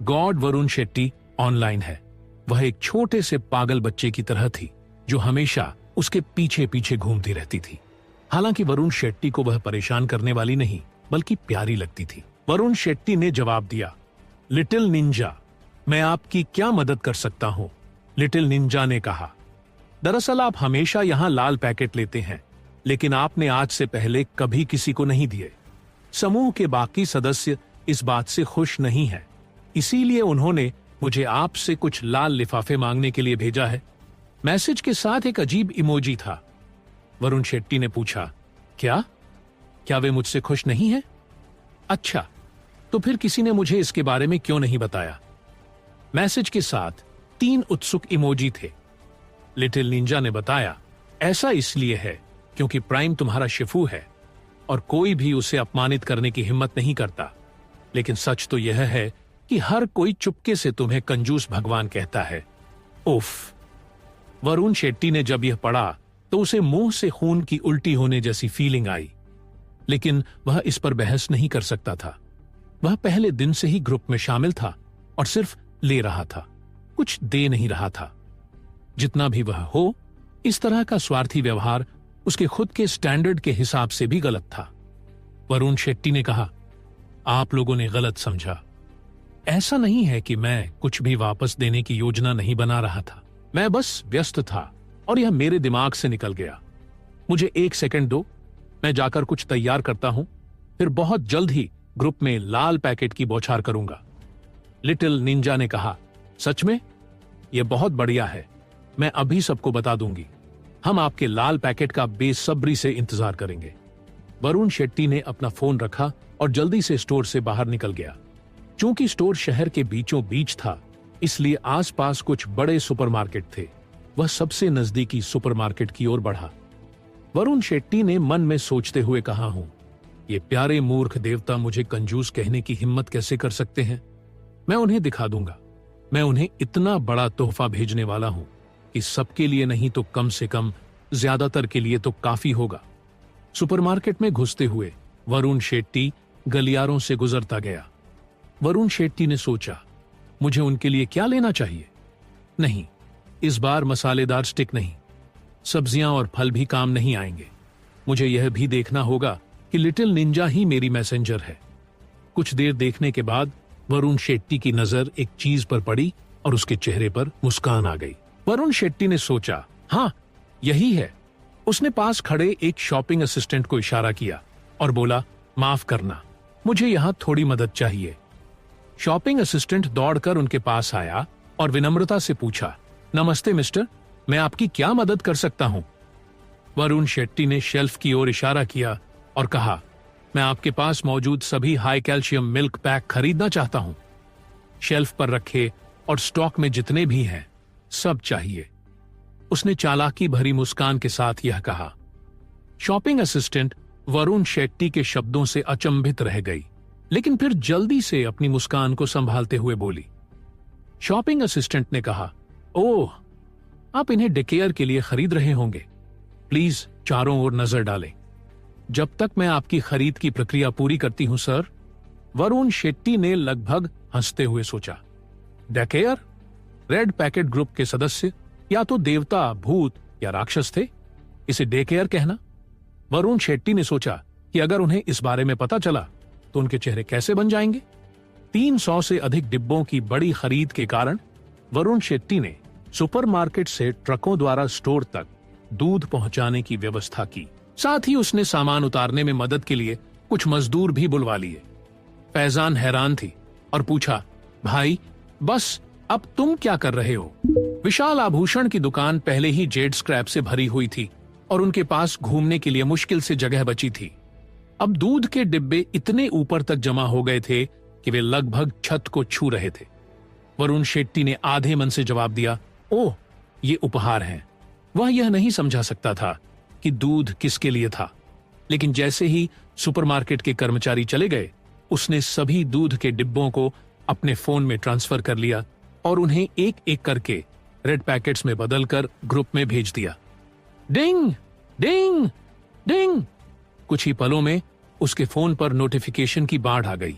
गॉड, वरुण शेट्टी ऑनलाइन है। वह एक छोटे से पागल बच्चे की तरह थी जो हमेशा उसके पीछे पीछे घूमती रहती थी। हालांकि वरुण शेट्टी को वह परेशान करने वाली नहीं बल्कि प्यारी लगती थी। वरुण शेट्टी ने जवाब दिया, लिटिल निंजा, मैं आपकी क्या मदद कर सकता हूं? लिटिल निंजा ने कहा, दरअसल आप हमेशा यहां लाल पैकेट लेते हैं, लेकिन आपने आज से पहले कभी किसी को नहीं दिए। समूह के बाकी सदस्य इस बात से खुश नहीं है, इसीलिए उन्होंने मुझे आपसे कुछ लाल लिफाफे मांगने के लिए भेजा है। मैसेज के साथ एक अजीब इमोजी था। वरुण शेट्टी ने पूछा, क्या वे मुझसे खुश नहीं हैं? अच्छा, तो फिर किसी ने मुझे इसके बारे में क्यों नहीं बताया? मैसेज के साथ 3 उत्सुक इमोजी थे। लिटिल निंजा ने बताया, ऐसा इसलिए है क्योंकि प्राइम तुम्हारा शिफू है और कोई भी उसे अपमानित करने की हिम्मत नहीं करता। लेकिन सच तो यह है कि हर कोई चुपके से तुम्हें कंजूस भगवान कहता है। उफ। वरुण शेट्टी ने जब यह पढ़ा तो उसे मुंह से खून की उल्टी होने जैसी फीलिंग आई, लेकिन वह इस पर बहस नहीं कर सकता था। वह पहले दिन से ही ग्रुप में शामिल था और सिर्फ ले रहा था, कुछ दे नहीं रहा था। जितना भी वह हो, इस तरह का स्वार्थी व्यवहार उसके खुद के स्टैंडर्ड के हिसाब से भी गलत था। वरुण शेट्टी ने कहा, आप लोगों ने गलत समझा। ऐसा नहीं है कि मैं कुछ भी वापस देने की योजना नहीं बना रहा था। मैं बस व्यस्त था और यह मेरे दिमाग से निकल गया। मुझे 1 सेकंड दो, मैं जाकर कुछ तैयार करता हूं, फिर बहुत जल्द ही ग्रुप में लाल पैकेट की बौछार करूंगा। लिटिल निंजा ने कहा, सच में? यह बहुत बढ़िया है, मैं अभी सबको बता दूंगी। हम आपके लाल पैकेट का बेसब्री से इंतजार करेंगे। वरुण शेट्टी ने अपना फोन रखा और जल्दी से स्टोर से बाहर निकल गया। चूंकि स्टोर शहर के बीचों बीच था, इसलिए आसपास कुछ बड़े सुपरमार्केट थे। वह सबसे नजदीकी सुपरमार्केट की ओर बढ़ा। वरुण शेट्टी ने मन में सोचते हुए कहा, हूं ये प्यारे मूर्ख देवता मुझे कंजूस कहने की हिम्मत कैसे कर सकते हैं। मैं उन्हें दिखा दूंगा। मैं उन्हें इतना बड़ा तोहफा भेजने वाला हूं कि सबके लिए नहीं तो कम से कम ज्यादातर के लिए तो काफी होगा। सुपरमार्केट में घुसते हुए वरुण शेट्टी गलियारों से गुजरता गया। वरुण शेट्टी ने सोचा, मुझे उनके लिए क्या लेना चाहिए? नहीं, इस बार मसालेदार स्टिक नहीं, सब्जियां और फल भी काम नहीं आएंगे। मुझे यह भी देखना होगा कि लिटिल निंजा ही मेरी मैसेंजर है। कुछ देर देखने के बाद वरुण शेट्टी की नजर एक चीज पर पड़ी और उसके चेहरे पर मुस्कान आ गई। वरुण शेट्टी ने सोचा, हाँ यही है। उसने पास खड़े एक शॉपिंग असिस्टेंट को इशारा किया और बोला, माफ करना, मुझे यहां थोड़ी मदद चाहिए। शॉपिंग असिस्टेंट दौड़कर उनके पास आया और विनम्रता से पूछा, नमस्ते मिस्टर, मैं आपकी क्या मदद कर सकता हूं? वरुण शेट्टी ने शेल्फ की ओर इशारा किया और कहा, मैं आपके पास मौजूद सभी हाई कैल्शियम मिल्क पैक खरीदना चाहता हूं। शेल्फ पर रखे और स्टॉक में जितने भी हैं सब चाहिए। उसने चालाकी भरी मुस्कान के साथ यह कहा। शॉपिंग असिस्टेंट वरुण शेट्टी के शब्दों से अचंभित रह गई, लेकिन फिर जल्दी से अपनी मुस्कान को संभालते हुए बोली। शॉपिंग असिस्टेंट ने कहा, ओह, आप इन्हें डेकेयर के लिए खरीद रहे होंगे। प्लीज चारों ओर नजर डालें जब तक मैं आपकी खरीद की प्रक्रिया पूरी करती हूं सर। वरुण शेट्टी ने लगभग हंसते हुए सोचा, डेकेयर? रेड पैकेट ग्रुप के सदस्य या तो देवता, भूत या राक्षस थे, इसे डेकेयर कहना? वरुण शेट्टी ने सोचा कि अगर उन्हें इस बारे में पता चला तो उनके चेहरे कैसे बन जाएंगे। 300 से अधिक डिब्बों की बड़ी खरीद के कारण वरुण शेट्टी ने सुपरमार्केट से ट्रकों द्वारा स्टोर तक दूध पहुंचाने की व्यवस्था की। साथ ही उसने सामान उतारने में मदद के लिए कुछ मजदूर भी बुलवा लिए। फैजान हैरान थी और पूछा, भाई बस अब तुम क्या कर रहे हो? विशाल आभूषण की दुकान पहले ही जेड स्क्रैप से भरी हुई थी और उनके पास घूमने के लिए मुश्किल से जगह बची थी। अब दूध के डिब्बे इतने ऊपर तक जमा हो गए थे कि वे लगभग छत को छू रहे थे। वरुण शेट्टी ने आधे मन से जवाब दिया, ओह, ये उपहार हैं। वह यह नहीं समझा सकता था कि दूध किसके लिए था, लेकिन जैसे ही सुपरमार्केट के कर्मचारी चले गए, उसने सभी दूध के डिब्बों को अपने फोन में ट्रांसफर कर लिया और उन्हें एक एक करके रेड पैकेट्स में बदलकर ग्रुप में भेज दिया। डिंग डिंग डिंग। कुछ ही पलों में उसके फोन पर नोटिफिकेशन की बाढ़ आ गई।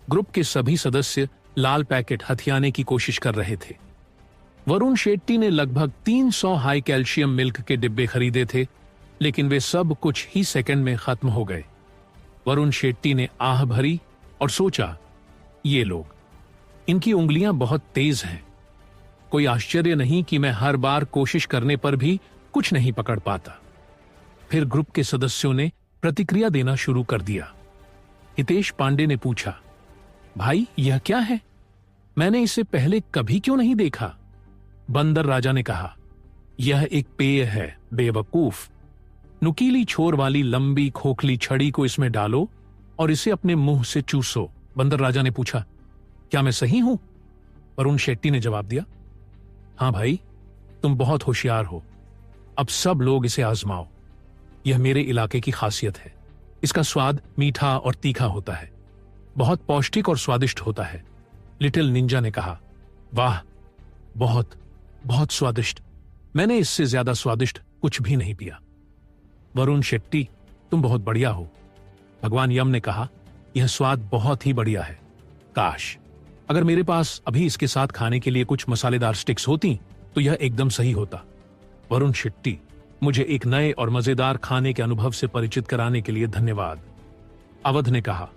ग्रुप के सभी सदस्य लाल पैकेट हथियाने की कोशिश कर रहे थे। वरुण शेट्टी ने लगभग 300 हाई कैल्शियम मिल्क के डिब्बे खरीदे थे, लेकिन वे सब कुछ ही सेकंड में खत्म हो गए। वरुण शेट्टी ने आह भरी और सोचा, ये लोग, इनकी उंगलियां बहुत तेज हैं। कोई आश्चर्य नहीं कि मैं हर बार कोशिश करने पर भी कुछ नहीं पकड़ पाता। फिर ग्रुप के सदस्यों ने प्रतिक्रिया देना शुरू कर दिया। हितेश पांडे ने पूछा, भाई यह क्या है? मैंने इसे पहले कभी क्यों नहीं देखा? बंदर राजा ने कहा, यह एक पेय है बेवकूफ। नुकीली छोर वाली लंबी खोखली छड़ी को इसमें डालो और इसे अपने मुंह से चूसो। बंदर राजा ने पूछा, क्या मैं सही हूं? वरुण शेट्टी ने जवाब दिया, हां भाई, तुम बहुत होशियार हो। अब सब लोग इसे आजमाओ। यह मेरे इलाके की खासियत है। इसका स्वाद मीठा और तीखा होता है, बहुत पौष्टिक और स्वादिष्ट होता है। लिटिल निंजा ने कहा, वाह, बहुत बहुत स्वादिष्ट। मैंने इससे ज्यादा स्वादिष्ट कुछ भी नहीं पिया। वरुण शेट्टी, तुम बहुत बढ़िया हो। भगवान यम ने कहा, यह स्वाद बहुत ही बढ़िया है। काश अगर मेरे पास अभी इसके साथ खाने के लिए कुछ मसालेदार स्टिक्स होती तो यह एकदम सही होता। वरुण शेट्टी, मुझे एक नए और मजेदार खाने के अनुभव से परिचित कराने के लिए धन्यवाद। अवध ने कहा,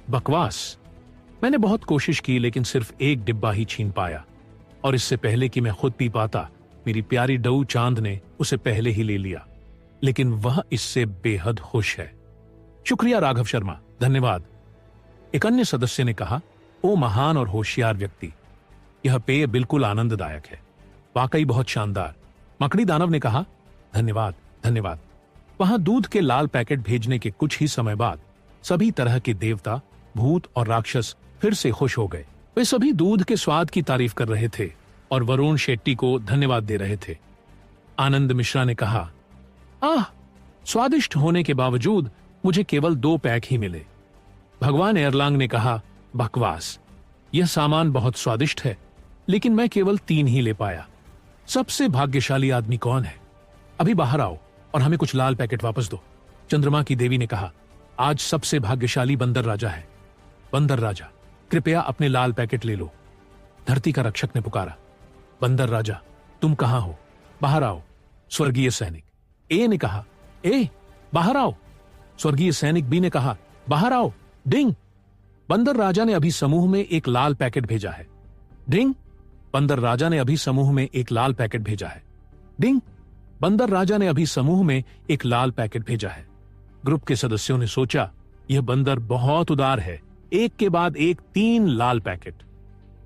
बकवास। मैंने बहुत कोशिश की लेकिन सिर्फ एक डिब्बा ही छीन पाया, और इससे पहले कि मैं खुद पी पाता, मेरी प्यारी डऊ चांद ने उसे पहले ही ले लिया। लेकिन वह इससे बेहद खुश है। शुक्रिया राघव शर्मा, धन्यवाद। एक अन्य सदस्य ने कहा, ओ महान और होशियार व्यक्ति, यह पेय बिल्कुल आनंददायक है, वाकई बहुत शानदार। मकड़ी दानव ने कहा, धन्यवाद धन्यवाद। वहां दूध के लाल पैकेट भेजने के कुछ ही समय बाद सभी तरह के देवता, भूत और राक्षस फिर से खुश हो गए। वे सभी दूध के स्वाद की तारीफ कर रहे थे और वरुण शेट्टी को धन्यवाद दे रहे थे। आनंद मिश्रा ने कहा, स्वादिष्ट होने के बावजूद मुझे केवल 2 पैक ही मिले। भगवान एयरलांग ने कहा, बकवास, यह सामान बहुत स्वादिष्ट है, लेकिन मैं केवल 3 ही ले पाया। सबसे भाग्यशाली आदमी कौन है? अभी बाहर आओ और हमें कुछ लाल पैकेट वापस दो। चंद्रमा की देवी ने कहा, आज सबसे भाग्यशाली बंदर राजा है। बंदर राजा, कृपया अपने लाल पैकेट ले लो। धरती का रक्षक ने पुकारा, बंदर राजा, तुम कहां हो? बाहर आओ। स्वर्गीय सैनिक ए ने कहा, ए बाहर आओ। स्वर्गीय सैनिक बी ने कहा, बाहर आओ। डिंग, बंदर राजा ने अभी समूह में एक लाल पैकेट भेजा है। डिंग, बंदर राजा ने अभी समूह में एक लाल पैकेट भेजा है। डिंग, बंदर राजा ने अभी समूह में एक लाल पैकेट भेजा है। ग्रुप के सदस्यों ने सोचा, यह बंदर बहुत उदार है, एक के बाद एक 3 लाल पैकेट।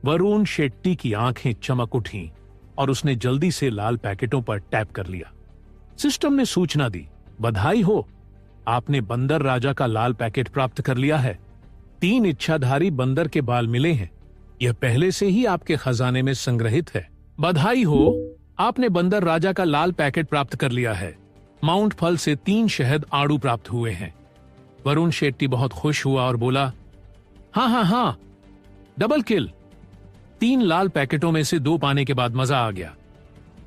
वरुण शेट्टी की आंखें चमक उठी और उसने जल्दी से लाल पैकेटों पर टैप कर लिया। सिस्टम ने सूचना दी, बधाई हो, आपने बंदर राजा का लाल पैकेट प्राप्त कर लिया है। 3 इच्छाधारी बंदर के बाल मिले हैं। यह पहले से ही आपके खजाने में संग्रहित है। बधाई हो, आपने बंदर राजा का लाल पैकेट प्राप्त कर लिया है। माउंट फल से 3 शहद आड़ू प्राप्त हुए हैं। वरुण शेट्टी बहुत खुश हुआ और बोला, हाँ, डबल किल। 3 लाल पैकेटों में से 2 पाने के बाद मजा आ गया।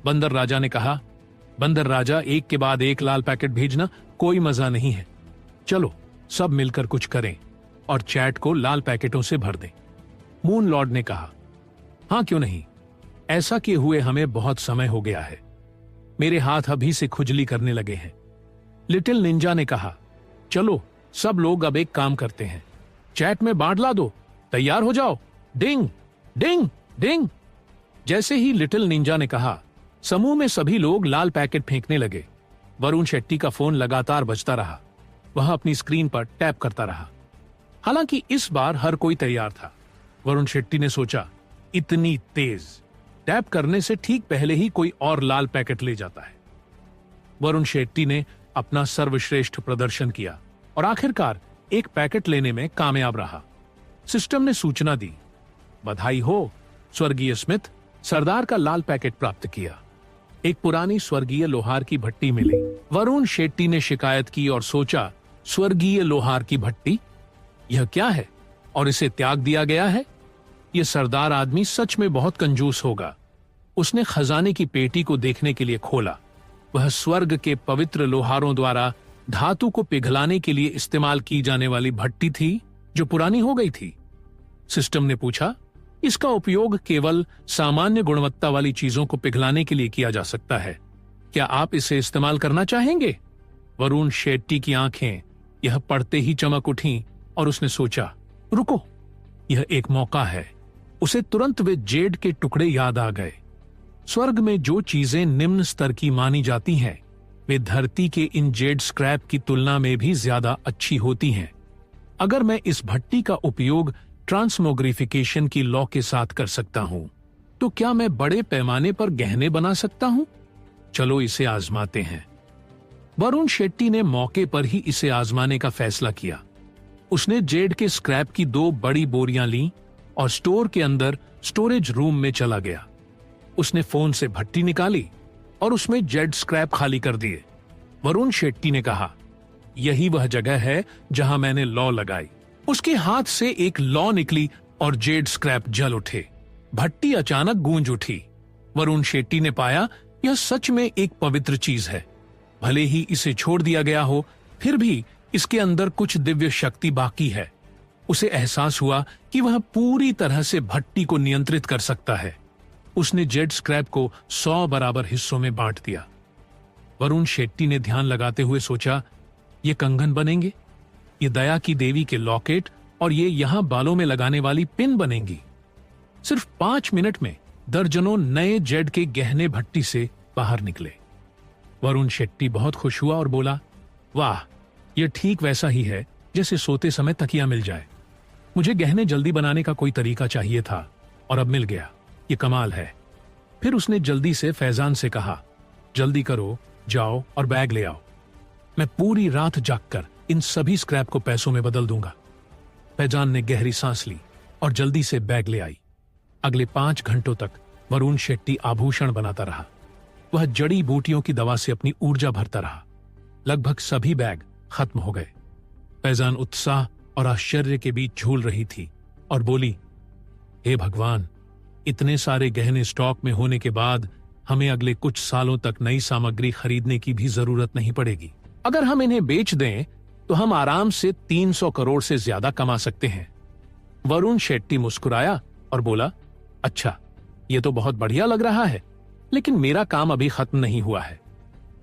बंदर राजा ने कहा, बंदर राजा, एक के बाद एक लाल पैकेट भेजना कोई मजा नहीं है। चलो सब मिलकर कुछ करें और चैट को लाल पैकेटों से भर दें। मून लॉर्ड ने कहा, हाँ क्यों नहीं, ऐसा किए हुए हमें बहुत समय हो गया है। मेरे हाथ अभी से खुजली करने लगे हैं। लिटिल निंजा ने कहा, चलो सब लोग अब एक काम करते हैं, चैट में बांट ला दो, तैयार हो जाओ। डिंग डिंग डिंग। जैसे ही लिटिल निंजा ने कहा, समूह में सभी लोग लाल पैकेट फेंकने लगे। वरुण शेट्टी का फोन लगातार बजता रहा। वह अपनी स्क्रीन पर टैप करता रहा। हालांकि इस बार हर कोई तैयार था। वरुण शेट्टी ने सोचा, इतनी तेज टैप करने से ठीक पहले ही कोई और लाल पैकेट ले जाता है। वरुण शेट्टी ने अपना सर्वश्रेष्ठ प्रदर्शन किया और आखिरकार एक पैकेट लेने में कामयाब रहा। सिस्टम ने सूचना दी, बधाई हो, स्वर्गीय स्मिथ, सरदार का लाल पैकेट प्राप्त किया। एक पुरानी स्वर्गीय लोहार की भट्टी मिली। वरुण शेट्टी ने शिकायत की और सोचा, स्वर्गीय लोहार की भट्टी, यह क्या है और इसे त्याग दिया गया है? यह सरदार आदमी सच में बहुत कंजूस होगा। उसने खजाने की पेटी को देखने के लिए खोला। वह स्वर्ग के पवित्र लोहारों द्वारा धातु को पिघलाने के लिए इस्तेमाल की जाने वाली भट्टी थी जो पुरानी हो गई थी। सिस्टम ने पूछा, इसका उपयोग केवल सामान्य गुणवत्ता वाली चीजों को पिघलाने के लिए किया जा सकता है, क्या आप इसे इस्तेमाल करना चाहेंगे? वरुण शेट्टी की आंखें यह पढ़ते ही चमक उठीं और उसने सोचा, रुको, यह एक मौका है। उसे तुरंत वे जेड के टुकड़े याद आ गए। स्वर्ग में जो चीजें निम्न स्तर की मानी जाती हैं, वे धरती के इन जेड स्क्रैप की तुलना में भी ज्यादा अच्छी होती हैं। अगर मैं इस भट्टी का उपयोग ट्रांसमोग्रिफिकेशन की लॉ के साथ कर सकता हूं, तो क्या मैं बड़े पैमाने पर गहने बना सकता हूं? चलो इसे आजमाते हैं। वरुण शेट्टी ने मौके पर ही इसे आजमाने का फैसला किया। उसने जेड के स्क्रैप की 2 बड़ी बोरियां लीं और स्टोर के अंदर स्टोरेज रूम में चला गया। उसने फोन से भट्टी निकाली और उसमें जेड स्क्रैप खाली कर दिए। वरुण शेट्टी ने कहा, यही वह जगह है जहां मैंने लॉ लगाई। उसके हाथ से एक लॉ निकली और जेड स्क्रैप जल उठे। भट्टी अचानक गूंज उठी। वरुण शेट्टी ने पाया, यह सच में एक पवित्र चीज है। भले ही इसे छोड़ दिया गया हो, फिर भी इसके अंदर कुछ दिव्य शक्ति बाकी है। उसे एहसास हुआ कि वह पूरी तरह से भट्टी को नियंत्रित कर सकता है। उसने जेड स्क्रैप को 100 बराबर हिस्सों में बांट दिया। वरुण शेट्टी ने ध्यान लगाते हुए सोचा, ये कंगन बनेंगे, ये दया की देवी के लॉकेट और ये यहां बालों में लगाने वाली पिन बनेंगी। सिर्फ 5 मिनट में दर्जनों नए जेड के गहने भट्टी से बाहर निकले। वरुण शेट्टी बहुत खुश हुआ और बोला, वाह, यह ठीक वैसा ही है जैसे सोते समय तकिया मिल जाए। मुझे गहने जल्दी बनाने का कोई तरीका चाहिए था और अब मिल गया। ये कमाल है। फिर उसने जल्दी से फैजान से कहा, जल्दी करो, जाओ और बैग ले आओ। मैं पूरी रात जागकर इन सभी स्क्रैप को पैसों में बदल दूंगा। फैजान ने गहरी सांस ली और जल्दी से बैग ले आई। अगले 5 घंटों तक वरुण शेट्टी आभूषण बनाता रहा। वह जड़ी बूटियों की दवा से अपनी ऊर्जा भरता रहा। लगभग सभी बैग खत्म हो गए। फैजान उत्साह और आश्चर्य के बीच झूल रही थी और बोली, हे भगवान, इतने सारे गहने स्टॉक में होने के बाद हमें अगले कुछ सालों तक नई सामग्री खरीदने की भी जरूरत नहीं पड़ेगी। अगर हम इन्हें बेच दें तो हम आराम से 300 करोड़ से ज्यादा कमा सकते हैं। वरुण शेट्टी मुस्कुराया और बोला, अच्छा, यह तो बहुत बढ़िया लग रहा है, लेकिन मेरा काम अभी खत्म नहीं हुआ है।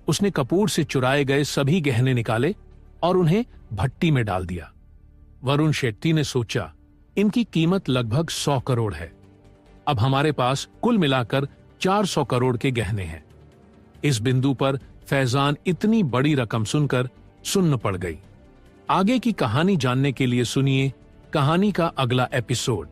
उसने कपूर से चुराए गए सभी गहने निकाले और उन्हें भट्टी में डाल दिया। वरुण शेट्टी ने सोचा, इनकी कीमत लगभग 100 करोड़ है। अब हमारे पास कुल मिलाकर 400 करोड़ के गहने हैं। इस बिंदु पर फैजान इतनी बड़ी रकम सुनकर सुन्न पड़ गई। आगे की कहानी जानने के लिए सुनिए कहानी का अगला एपिसोड।